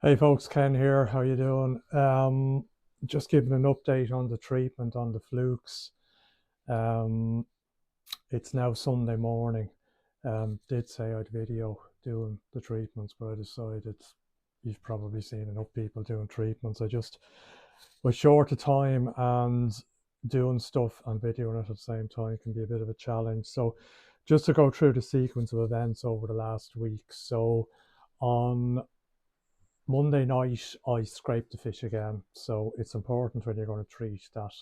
Hey folks, Ken here. How you doing? Just giving an update on the treatment on the flukes. Um, it's now Sunday morning. Did say I'd video doing the treatments, but I decided you've probably seen enough people doing treatments. I just was short of time, and doing stuff and videoing it at the same time can be a bit of a challenge. So just to go through the sequence of events over the last week. So on Monday night, I scraped the fish again. So it's important when you're going to treat that,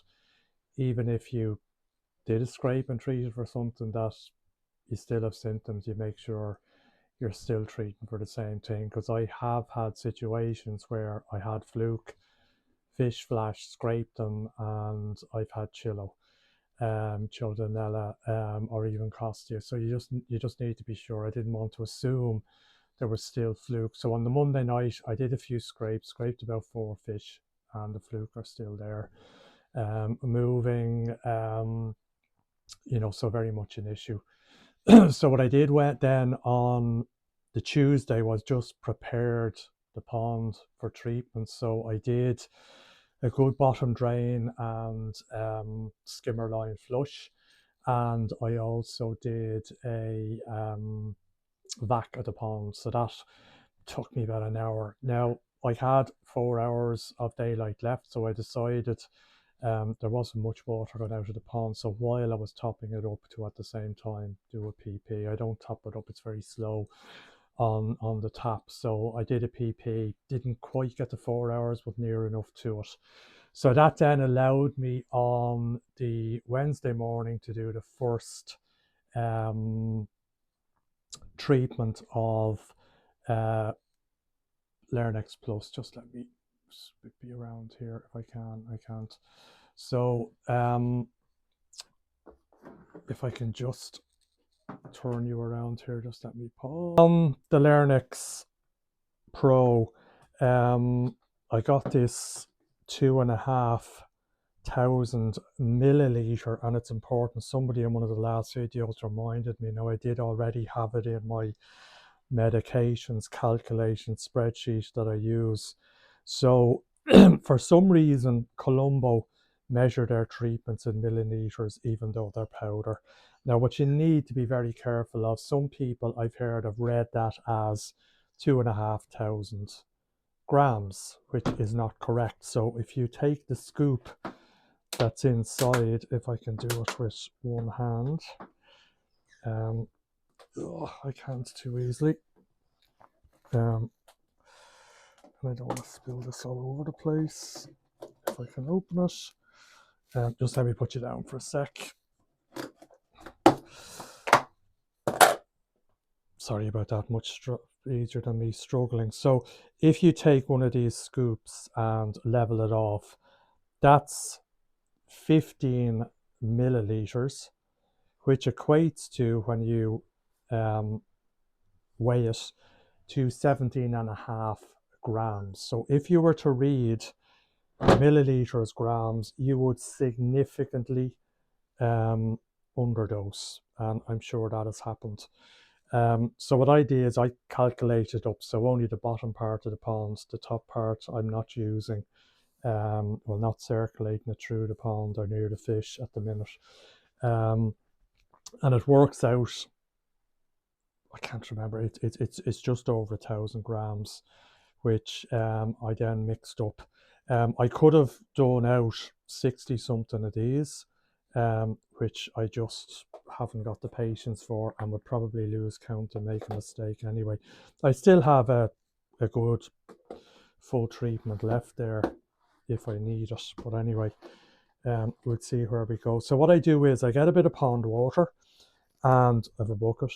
even if you did a scrape and treated for something that you still have symptoms, you make sure you're still treating for the same thing. Because I have had situations where I had fluke, fish flash, scraped them, and I've had childrenella, or even costia. So you just need to be sure. I didn't want to assume there was still fluke. So on the Monday night, I did a few scraped about 4 fish, and the fluke are still there, moving. So very much an issue. So what I did went then on the Tuesday was just prepared the pond for treatment. So I did a good bottom drain and skimmer line flush, and I also did a vac at the pond. So that took me about an hour. Now, I had 4 hours of daylight left, so I decided there wasn't much water going out of the pond. So while I was topping it up to at the same time do a PP, I don't top it up, it's very slow on the tap. So I did a PP, didn't quite get the 4 hours, but near enough to it. So that then allowed me on the Wednesday morning to do the first treatment of uh, Lernex Plus. Just let me be around here if I can. I can't. So if I can just turn you around here, just let me pause. On the Lernex Pro, I got this 2,500 milliliter, and it's important. Somebody in one of the last videos reminded me. Now, I did already have it in my medications calculation spreadsheet that I use. So for some reason, Colombo measure their treatments in milliliters, even though they're powder. Now, what you need to be very careful of, some people I've heard have read that as 2,500 grams, which is not correct. So if you take the scoop that's inside, if I can do it with one hand, I can't too easily. And I don't want to spill this all over the place. If I can open it, just let me put you down for a sec. Sorry about that, much easier than me struggling. So if you take one of these scoops and level it off, that's 15 milliliters, which equates to, when you weigh it, to 17.5 grams. So if you were to read milliliters, grams, you would significantly underdose, and I'm sure that has happened. So what I did is I calculated up, so only the bottom part of the pond, the top part I'm not using, not circulating it through the pond or near the fish at the minute, and it works out, I can't remember, it's just over 1,000 grams, which I then mixed up. I could have done out 60 something of these, which I just haven't got the patience for, and would probably lose count and make a mistake anyway. I still have a good full treatment left there if I need it, but anyway, we'll see where we go. So what I do is I get a bit of pond water, and I have a bucket,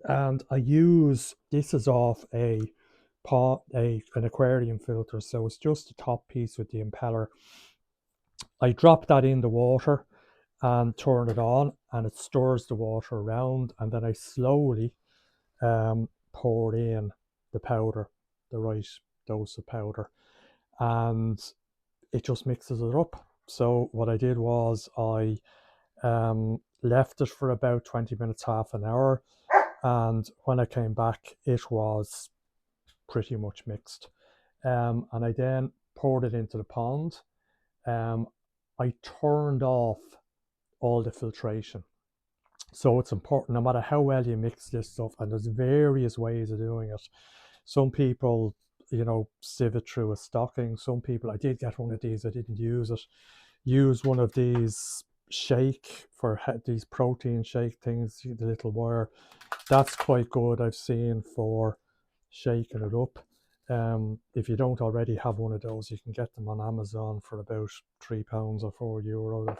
and I use, this is off an aquarium filter, so it's just the top piece with the impeller. I drop that in the water and turn it on, and it stirs the water around, and then I slowly pour in the powder, the right dose of powder, and it just mixes it up. So what I did was I left it for about 20 minutes, half an hour, and when I came back, it was pretty much mixed. And I then poured it into the pond. I turned off all the filtration. So it's important, no matter how well you mix this stuff, and there's various ways of doing it. Some people, sieve it through a stocking. Some people, I did get one of these, I didn't use it. Use one of these these protein shake things, the little wire. That's quite good, I've seen, for shaking it up. If you don't already have one of those, you can get them on Amazon for about £3 or €4.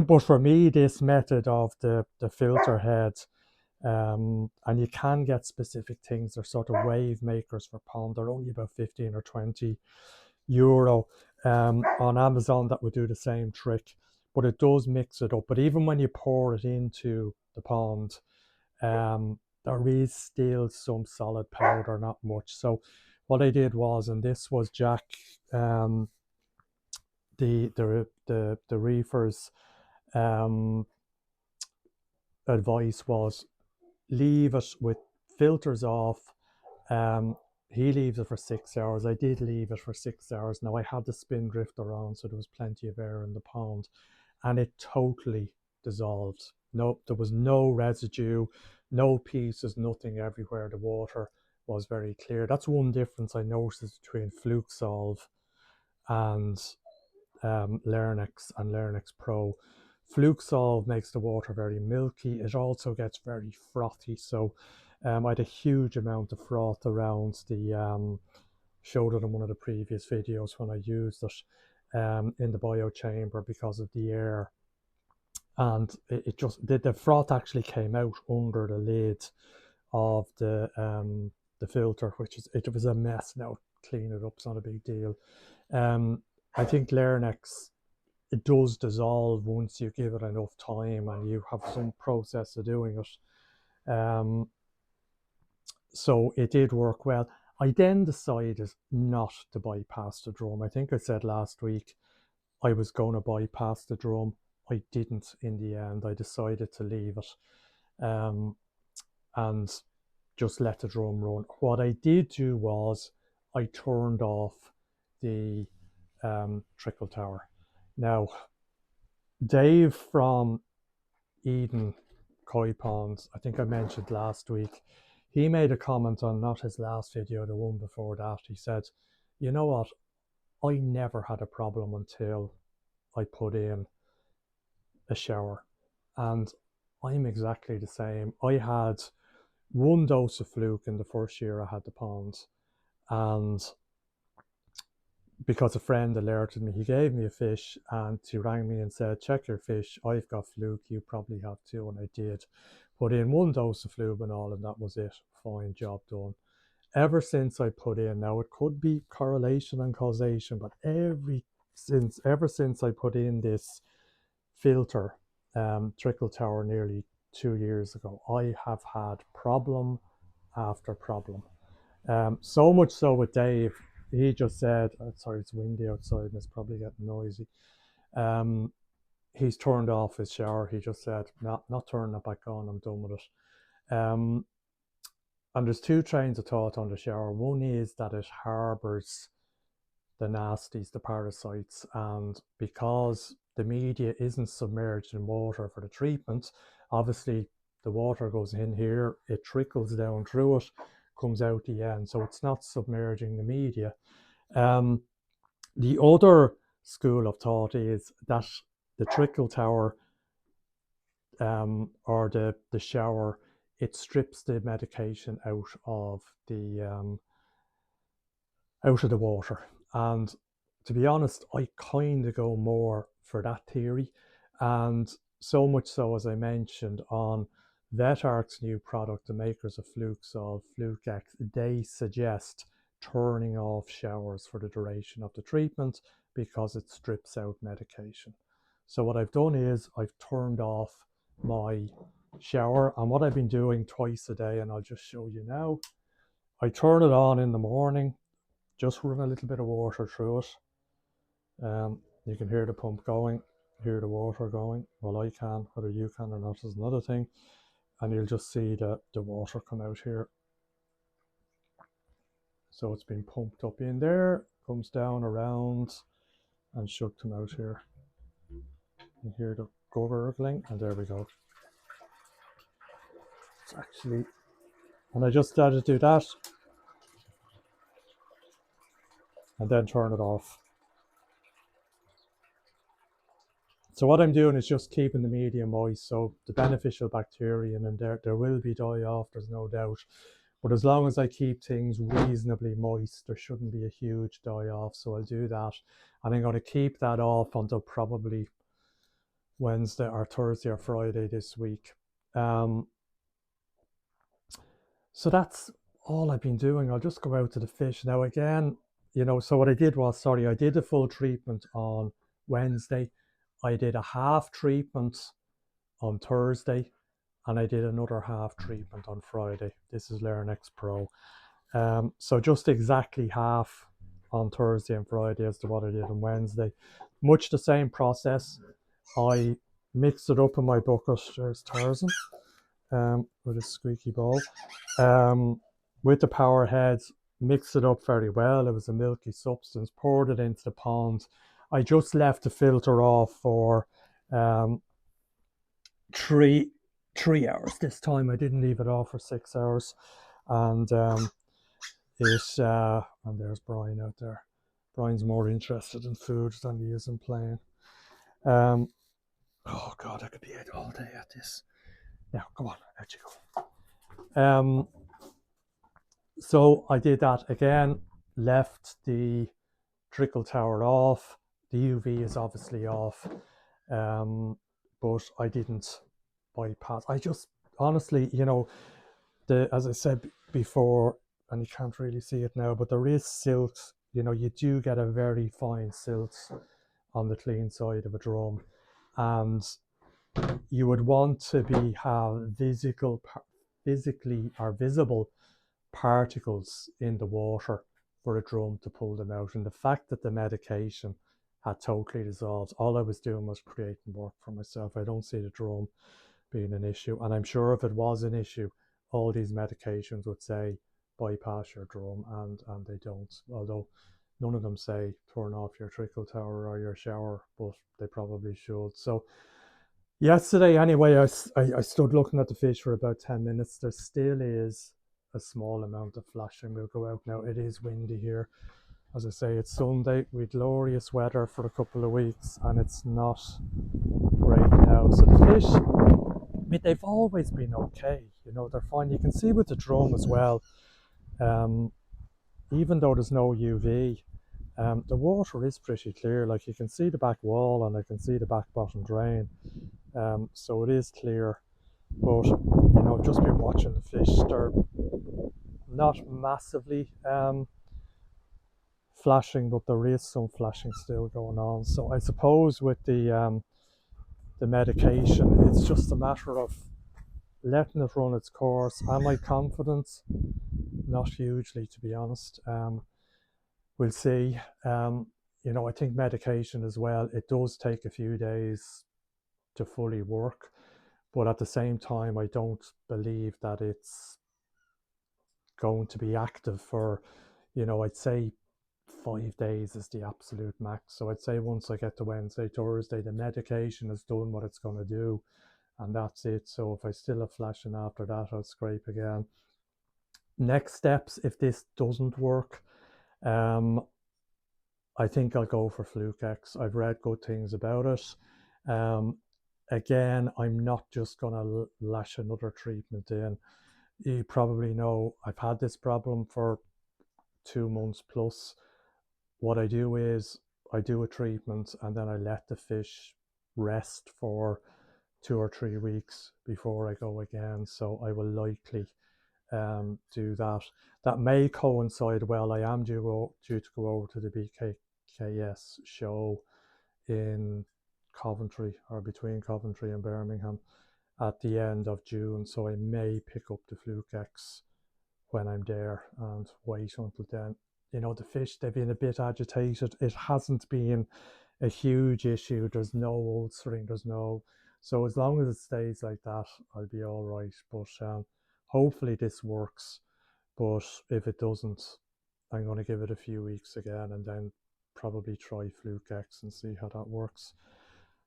But for me, this method of the filter head, and you can get specific things. They're sort of wave makers for pond. They're only about 15 or €20 on Amazon that would do the same trick, but it does mix it up. But even when you pour it into the pond, there is still some solid powder, not much. So what I did was, and this was Jack, the reefer's advice was, leave it with filters off. He leaves it for 6 hours. I did leave it for 6 hours. Now I had the spin drifter on, so there was plenty of air in the pond, and it totally dissolved. No, there was no residue, no pieces, nothing everywhere. The water was very clear. That's one difference I noticed between Fluke Solve and Lernex and Lernex Pro. Fluke Solve makes the water very milky. It also gets very frothy. So I had a huge amount of froth around the, showed it in one of the previous videos when I used it in the bio chamber because of the air. And it just, the froth actually came out under the lid of the filter, it was a mess. Now clean it up, it's not a big deal. I think Lernex, it does dissolve once you give it enough time and you have some process of doing it. So it did work well. I then decided not to bypass the drum. I think I said last week I was going to bypass the drum. I didn't in the end. I decided to leave it and just let the drum run. What I did do was I turned off the trickle tower. Now, Dave from Eden Koi Ponds, I think I mentioned last week, he made a comment on not his last video, the one before that. He said, you know what, I never had a problem until I put in a shower. And I'm exactly the same. I had one dose of Fluke in the first year I had the ponds, and because a friend alerted me, he gave me a fish and he rang me and said, check your fish, I've got Fluke, you probably have too. And I did. Put in one dose of flubanol and that was it. Fine, job done. Ever since I put in, now it could be correlation and causation, but ever since I put in this filter, trickle tower, nearly 2 years ago, I have had problem after problem. So much so with Dave, he just said, sorry, it's windy outside and it's probably getting noisy. He's turned off his shower. He just said, not turning it back on, I'm done with it. And there's two trains of thought on the shower. One is that it harbours the nasties, the parasites, and because the media isn't submerged in water for the treatment, obviously the water goes in here, it trickles down through it, comes out the end, so it's not submerging the media. The other school of thought is that the trickle tower or the shower, it strips the medication out of the water. And to be honest, I kind of go more for that theory. And so much so, as I mentioned, on VetArc's new product, the makers of Fluke Solve, Fluke X, they suggest turning off showers for the duration of the treatment because it strips out medication. So what I've done is I've turned off my shower, and what I've been doing twice a day, and I'll just show you now. I turn it on in the morning, just run a little bit of water through it. You can hear the pump going, hear the water going. Well, I can, whether you can or not is another thing. And you'll just see the water come out here. So it's been pumped up in there, comes down around and should come out here. You hear the gurgling, and there we go. It's actually, and I just started to do that and then turn it off. So what I'm doing is just keeping the medium moist, so the beneficial bacteria in there will be die off, there's no doubt. But as long as I keep things reasonably moist, there shouldn't be a huge die off. So I'll do that. And I'm going to keep that off until probably Wednesday or Thursday or Friday this week. So that's all I've been doing. I'll just go out to the fish. Now again, so what I did was, I did a full treatment on Wednesday. I did a half treatment on Thursday, and I did another half treatment on Friday. This is Lernex Pro. So just exactly half on Thursday and Friday as to what I did on Wednesday. Much the same process. I mixed it up in my bucket. There's Tarzan with a squeaky ball. With the power heads, mixed it up very well. It was a milky substance, poured it into the pond. I just left the filter off for 3 hours this time. I didn't leave it off for 6 hours. And and there's Brian out there. Brian's more interested in food than he is in playing. Oh God, I could be out all day at this. Now, come on, out you go. So I did that again, left the trickle tower off. The UV is obviously off, but I didn't bypass. I just, honestly, as I said before, and you can't really see it now, but there is silt. You do get a very fine silt on the clean side of a drum, and you would want to have physically or visible particles in the water for a drum to pull them out. And the fact that the medication had totally dissolved, all I was doing was creating work for myself. I don't see the drum being an issue, and I'm sure if it was an issue, all these medications would say bypass your drum, and they don't. Although none of them say turn off your trickle tower or your shower, but they probably should. So yesterday, anyway, I stood looking at the fish for about 10 minutes. There still is a small amount of flashing. We'll go out now. It is windy here. As I say, it's Sunday. We had glorious weather for a couple of weeks, and it's not great now. So the fish, I mean, they've always been okay. They're fine. You can see with the drum as well, even though there's no UV, the water is pretty clear. Like, you can see the back wall and I can see the back bottom drain. So it is clear. But, I've just been watching the fish. They're not massively flashing, but there is some flashing still going on. So I suppose with the medication, it's just a matter of letting it run its course. Am I confident? Not hugely, to be honest. We'll see. I think medication as well, it does take a few days to fully work, but at the same time, I don't believe that it's going to be active for, I'd say 5 days is the absolute max. So I'd say once I get to Wednesday, Thursday, the medication has done what it's going to do, and that's it. So if I still have flashing after that, I'll scrape again. Next steps, if this doesn't work, I think I'll go for Fluke X. I've read good things about it. Again, I'm not just going to lash another treatment in. You probably know I've had this problem for 2 months plus. What I do is I do a treatment and then I let the fish rest for 2 or 3 weeks before I go again. So I will likely do that. That may coincide well. I am due to go over to the BKKS show in Coventry, or between Coventry and Birmingham, at the end of June. So I may pick up the Fluke X when I'm there and wait until then. The fish, they've been a bit agitated. It hasn't been a huge issue. There's no ulcering, so as long as it stays like that, I'll be all right. But hopefully this works. But if it doesn't, I'm going to give it a few weeks again and then probably try Fluke X and see how that works.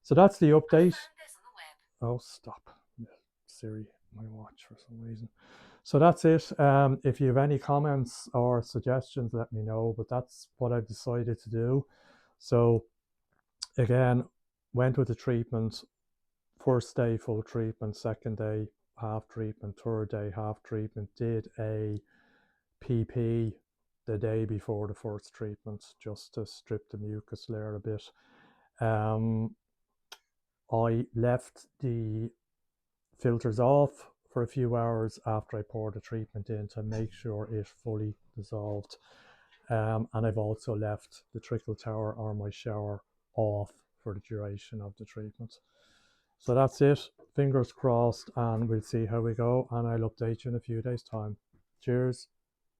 So that's the update. Oh, stop. Siri, my watch for some reason. So that's it. If you have any comments or suggestions, let me know. But that's what I've decided to do. So again, went with the treatment. First day full treatment, second day half treatment, third day half treatment. Did a PP the day before the first treatment just to strip the mucus layer a bit. I left the filters off for a few hours after I poured the treatment in to make sure it fully dissolved. And I've also left the trickle tower or my shower off for the duration of the treatment. So that's it. Fingers crossed, and we'll see how we go, and I'll update you in a few days' time. Cheers.